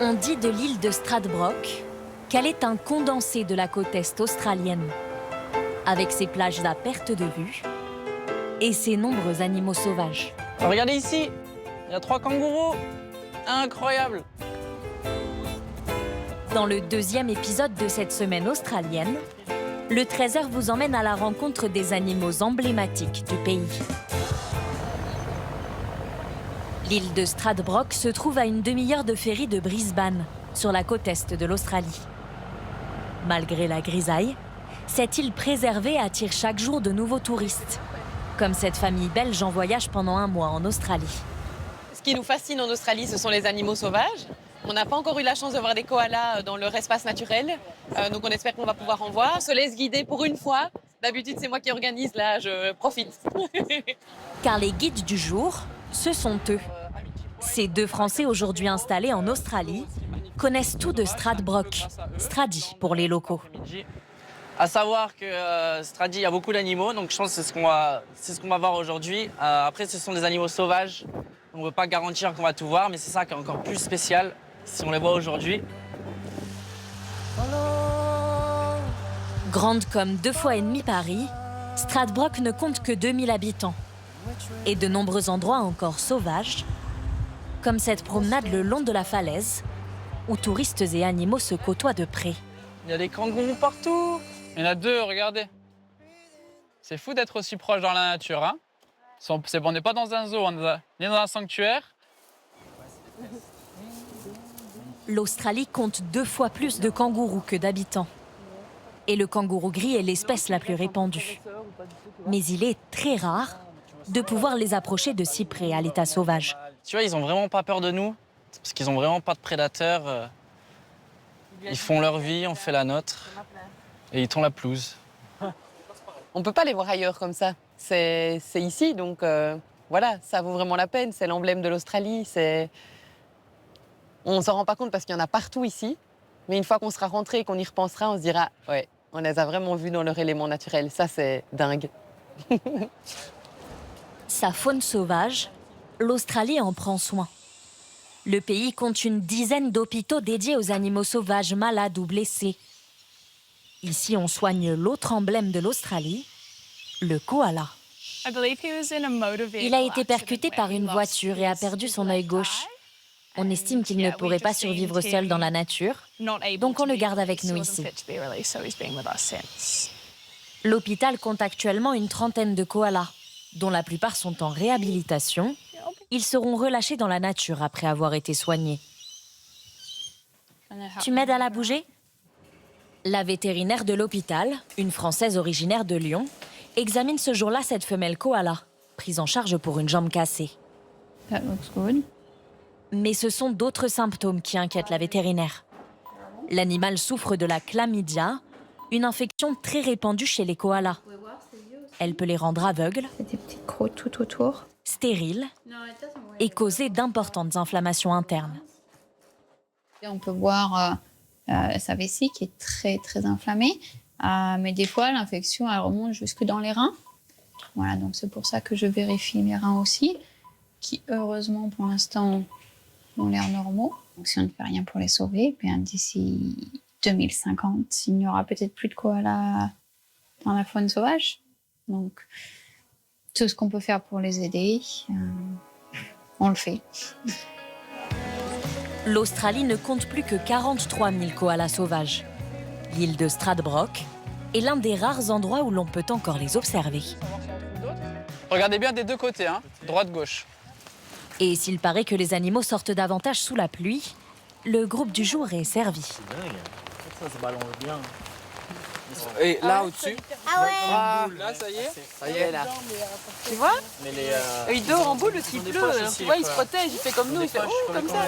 On dit de l'île de Stradbroke qu'elle est un condensé de la côte est australienne, avec ses plages à perte de vue et ses nombreux animaux sauvages. Regardez ici, il y a 3 kangourous. Incroyable! Dans le 2e épisode de cette semaine australienne, le Trésor vous emmène à la rencontre des animaux emblématiques du pays. L'île de Stradbroke se trouve à une demi-heure de ferry de Brisbane, sur la côte est de l'Australie. Malgré la grisaille, cette île préservée attire chaque jour de nouveaux touristes, comme cette famille belge en voyage pendant 1 mois en Australie. Ce qui nous fascine en Australie, ce sont les animaux sauvages. On n'a pas encore eu la chance de voir des koalas dans leur espace naturel, donc on espère qu'on va pouvoir en voir. On se laisse guider pour une fois. D'habitude, c'est moi qui organise, là, je profite. Car les guides du jour, ce sont eux. Ces 2 Français aujourd'hui installés en Australie connaissent tout de Stradbroke, Stradi pour les locaux. À savoir que Stradi, il y a beaucoup d'animaux, donc je pense que c'est ce qu'on va voir aujourd'hui. Après, ce sont des animaux sauvages. On ne peut pas garantir qu'on va tout voir, mais c'est ça qui est encore plus spécial si on les voit aujourd'hui. Grande comme 2,5 fois Paris, Stradbroke ne compte que 2000 habitants. Et de nombreux endroits encore sauvages, comme cette promenade le long de la falaise, où touristes et animaux se côtoient de près. Il y a des kangourous partout. Il y en a 2, regardez. C'est fou d'être aussi proche dans la nature, hein. On n'est pas dans un zoo, on est dans un sanctuaire. L'Australie compte 2 fois plus de kangourous que d'habitants. Et le kangourou gris est l'espèce la plus répandue. Mais il est très rare de pouvoir les approcher de si près à l'état sauvage. Tu vois, ils ont vraiment pas peur de nous, parce qu'ils ont vraiment pas de prédateurs. Ils font leur vie, on fait la nôtre, et ils tondent la pelouse. On ne peut pas les voir ailleurs comme ça. C'est ici, donc voilà, ça vaut vraiment la peine. C'est l'emblème de l'Australie. On ne s'en rend pas compte parce qu'il y en a partout ici. Mais une fois qu'on sera rentré et qu'on y repensera, on se dira « ouais, on les a vraiment vus dans leur élément naturel. Ça, c'est dingue. » Sa faune sauvage, l'Australie en prend soin. Le pays compte une dizaine d'hôpitaux dédiés aux animaux sauvages malades ou blessés. Ici, on soigne l'autre emblème de l'Australie, le koala. Il a été percuté par une voiture et a perdu son œil gauche. On estime qu'il ne pourrait pas survivre seul dans la nature, donc on le garde avec nous ici. L'hôpital compte actuellement une trentaine de koalas, dont la plupart sont en réhabilitation. Ils seront relâchés dans la nature après avoir été soignés. Tu m'aides à la bouger ? La vétérinaire de l'hôpital, une Française originaire de Lyon, examine ce jour-là cette femelle koala, prise en charge pour une jambe cassée. Mais ce sont d'autres symptômes qui inquiètent la vétérinaire. L'animal souffre de la chlamydia, une infection très répandue chez les koalas. Elle peut les rendre aveugles, des petites croûtes tout autour, stériles et causer d'importantes inflammations internes. Et on peut voir sa vessie qui est très très inflammée, mais des fois l'infection elle remonte jusque dans les reins. Voilà, donc c'est pour ça que je vérifie mes reins aussi, qui heureusement pour l'instant ont l'air normaux. Donc si on ne fait rien pour les sauver, bien d'ici 2050, il n'y aura peut-être plus de koalas dans la faune sauvage. Donc tout ce qu'on peut faire pour les aider, on le fait. L'Australie ne compte plus que 43 000 koalas sauvages. L'île de Stradbroke est l'un des rares endroits où l'on peut encore les observer. Regardez bien des 2 côtés, hein, droite-gauche. Et s'il paraît que les animaux sortent davantage sous la pluie, le groupe du jour est servi. Ça se balance bien. Et là, au-dessus. Ah Là, ça y est. Ça y est, là. Tu vois? Mais Il dort en boule parce qu'il pleut. Tu vois, il se protège, il fait comme nous, il fait « comme ça ».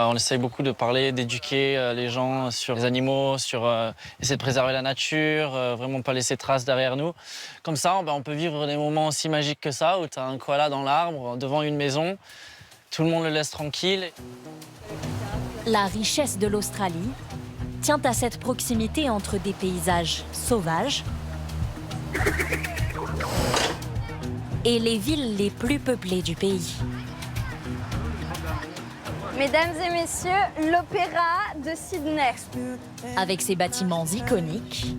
On essaye beaucoup de parler, d'éduquer les gens sur les animaux, sur essayer de préserver la nature, vraiment pas laisser de traces derrière nous. Comme ça, on peut vivre des moments aussi magiques que ça, où tu as un koala dans l'arbre, devant une maison, tout le monde le laisse tranquille. La richesse de l'Australie tient à cette proximité entre des paysages sauvages et les villes les plus peuplées du pays. Mesdames et messieurs, l'Opéra de Sydney. avec ses bâtiments iconiques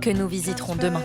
que nous visiterons demain.